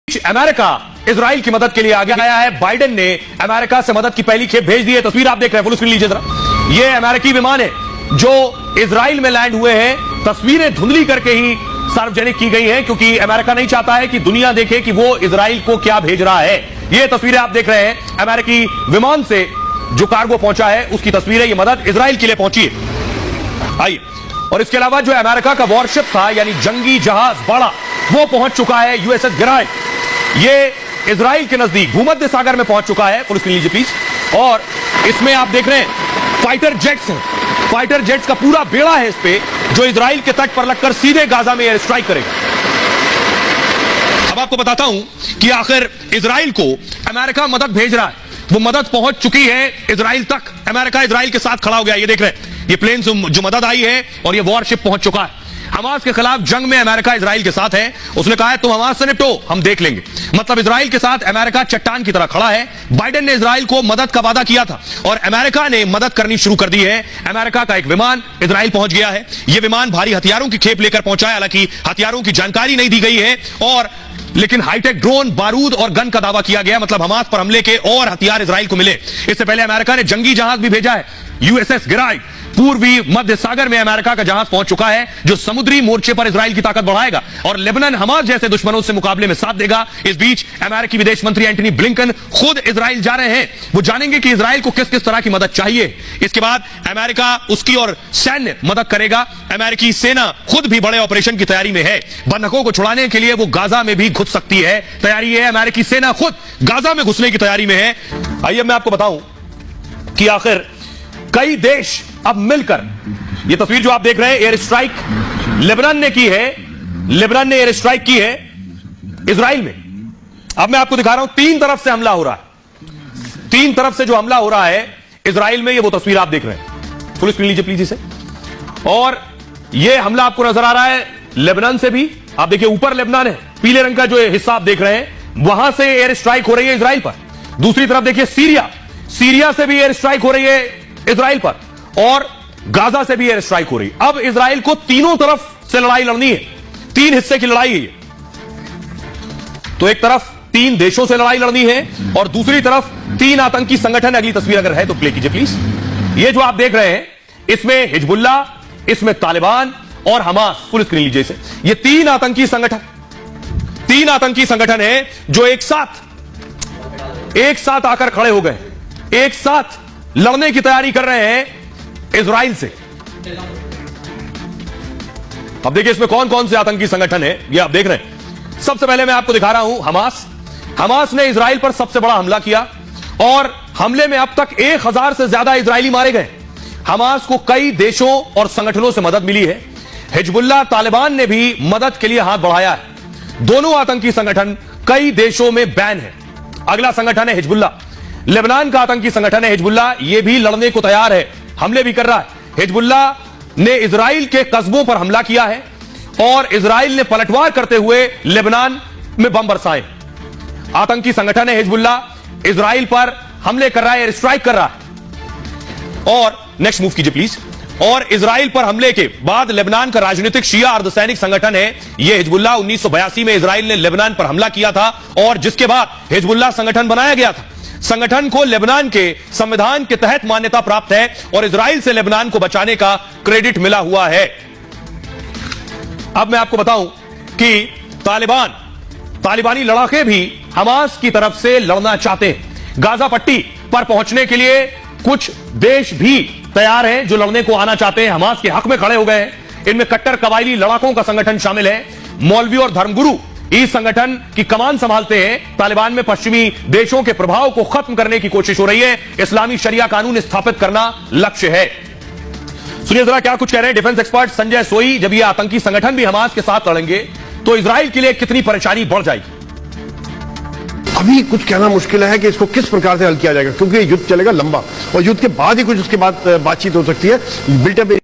America Israel की मदद के लिए आगे आया है। बाइडेन ने अमेरिका से मदद की पहली खेप भेज दी है। तस्वीर आप देख रहे हैं, फुल स्क्रीन लीजिए जरा। ये अमेरिकी विमान है जो इजराइल में लैंड हुए हैं। तस्वीरें धुंधली करके ही सार्वजनिक की गई हैं क्योंकि अमेरिका नहीं चाहता है कि दुनिया देखे कि वो इजराइल को क्या भेज रहा है। ये तस्वीरें आप देख रहे हैं, अमेरिकी विमान से जो कार्गो पहुंचा है उसकी तस्वीरें। ये मदद इजराइल के लिए पहुंची है। आइए, और इसके अलावा जो अमेरिका का वॉरशिप था यानी जंगी जहाज बड़ा, वो पहुंच चुका है यूएसएस गिराइल। ये इजराइल के नजदीक भूमध्य सागर में पहुंच चुका है। फुल स्क्रीन लीजिए प्लीज। और इसमें आप देख रहे हैं फाइटर जेट्स हैं। फाइटर जेट्स का पूरा बेड़ा है इस पे, जो इजराइल के तट पर लगकर सीधे गाजा में एयर स्ट्राइक करेगा। अब आपको बताता हूं कि आखिर इजराइल को अमेरिका मदद भेज रहा है। वो मदद पहुंच चुकी है इजराइल तक। अमेरिका इजराइल के साथ खड़ा हो गया। ये देख रहे हैं, ये प्लेन जो मदद आई है और ये वॉरशिप पहुंच चुका है। हमास के खिलाफ जंग में अमेरिका इजराइल के साथ है। उसने कहा है तुम हमास से निपटो, हम देख लेंगे। मतलब इजराइल के साथ अमेरिका चट्टान की तरह खड़ा है। बाइडेन ने इजराइल को मदद का वादा किया था और अमेरिका ने मदद करनी शुरू कर दी है। अमेरिका का एक विमान इजराइल पहुंच गया है। यह विमान भारी हथियारों की खेप लेकर पहुंचा है। हालांकि हथियारों की जानकारी नहीं दी गई है, और लेकिन हाईटेक ड्रोन, बारूद और गन का दावा किया गया। मतलब हमास पर हमले के और हथियार इजराइल को मिले। इससे पहले अमेरिका ने जंगी जहाज भी भेजा है, यूएसएस गिराइल। पूर्वी मध्य सागर में अमेरिका का जहाज पहुंच चुका है जो समुद्री मोर्चे पर इजराइल की ताकत बढ़ाएगा और लेबनान हमास जैसे दुश्मनों से मुकाबले में साथ देगा। इस बीच अमेरिकी विदेश मंत्री एंटनी ब्लिंकन खुद इजराइल जा रहे हैं। वो जानेंगे कि इजराइल को किस किस तरह की मदद चाहिए। इसके बाद अमेरिका उसकी और सैन्य मदद करेगा। अमेरिकी सेना खुद भी बड़े ऑपरेशन की तैयारी में है। बंधकों को छुड़ाने के लिए वो गाजा में भी घुस सकती है। तैयारी है, अमेरिकी सेना खुद गाजा में घुसने की तैयारी में है। आइए मैं आपको बताऊं कि आखिर कई देश अब मिलकर, ये तस्वीर जो आप देख रहे हैं, एयर स्ट्राइक लेबनान ने की है। लेबनान ने एयर स्ट्राइक की है इजराइल में। अब मैं आपको दिखा रहा हूं, तीन तरफ से हमला हो रहा है। तीन तरफ से जो हमला हो रहा है इजराइल में, ये वो तस्वीर आप देख रहे हैं। फुल स्क्रीन लीजिए प्लीज इसे। और ये हमला आपको नजर आ रहा है लेबनान से भी। आप देखिए ऊपर लेबनान है, पीले रंग का जो हिस्सा आप देख रहे हैं, वहां से एयर स्ट्राइक हो रही है इजराइल पर। दूसरी तरफ देखिए सीरिया, सीरिया से भी एयर स्ट्राइक हो रही है इजराइल पर, और गाजा से भी एयर स्ट्राइक हो रही है। अब इजराइल को तीनों तरफ से लड़ाई लड़नी है। तीन हिस्से की लड़ाई है। तो एक तरफ तीन देशों से लड़ाई लड़नी है और दूसरी तरफ तीन आतंकी संगठन। अगली तस्वीर अगर है तो प्ले कीजिए प्लीज। ये जो आप देख रहे हैं, इसमें हिजबुल्ला, इसमें तालिबान और हमास। फुल स्क्रीन लीजिए इसे। ये तीन आतंकी संगठन है जो एक साथ आकर खड़े हो गए, एक साथ लड़ने की तैयारी कर रहे हैं इजराइल से। अब देखिए इसमें कौन कौन से आतंकी संगठन है, ये आप देख रहे हैं। सबसे पहले मैं आपको दिखा रहा हूं हमास। हमास ने इजराइल पर सबसे बड़ा हमला किया और हमले में अब तक 1000 से ज्यादा इजरायली मारे गए। हमास को कई देशों और संगठनों से मदद मिली है। हिजबुल्ला, तालिबान ने भी मदद के लिए हाथ बढ़ाया है। दोनों आतंकी संगठन कई देशों में बैन है। अगला संगठन है हिजबुल्ला, लेबनान का आतंकी संगठन है हिजबुल्ला। यह भी लड़ने को तैयार है, हमले भी कर रहा है। हिजबुल्ला ने इजराइल के कस्बों पर हमला किया है और इजराइल ने पलटवार करते हुए लेबनान में बम बरसाए। आतंकी संगठन है हिजबुल्ला, इजराइल पर हमले कर रहा है, एयर स्ट्राइक कर रहा है। और नेक्स्ट मूव कीजिए प्लीज। और इजराइल पर हमले के बाद लेबनान का राजनीतिक शिया अर्धसैनिक संगठन है यह हिजबुल्ला। 1982 में इजराइल ने लेबनान पर हमला किया था और जिसके बाद हिजबुल्ला संगठन बनाया गया था। संगठन को लेबनान के संविधान के तहत मान्यता प्राप्त है और इजराइल से लेबनान को बचाने का क्रेडिट मिला हुआ है। अब मैं आपको बताऊं कि तालिबानी लड़ाके भी हमास की तरफ से लड़ना चाहते हैं। गाजा पट्टी पर पहुंचने के लिए कुछ देश भी तैयार हैं जो लड़ने को आना चाहते हैं, हमास के हक में खड़े हो गए हैं। इनमें कट्टर कबायली लड़ाकों का संगठन शामिल है। मौलवी और धर्मगुरु इस संगठन की कमान संभालते हैं। तालिबान में पश्चिमी देशों के प्रभाव को खत्म करने की कोशिश हो रही है। इस्लामी शरिया कानून स्थापित करना लक्ष्य है। सुनिए जरा क्या कुछ कह रहे हैं डिफेंस एक्सपर्ट संजय सोई। जब ये आतंकी संगठन भी हमास के साथ लड़ेंगे तो इजराइल के लिए कितनी परेशानी बढ़ जाएगी। अभी कुछ कहना मुश्किल है कि इसको किस प्रकार से हल किया जाएगा, क्योंकि युद्ध चलेगा लंबा और युद्ध के बाद ही कुछ उसके बाद बातचीत हो सकती है। बिल्टअप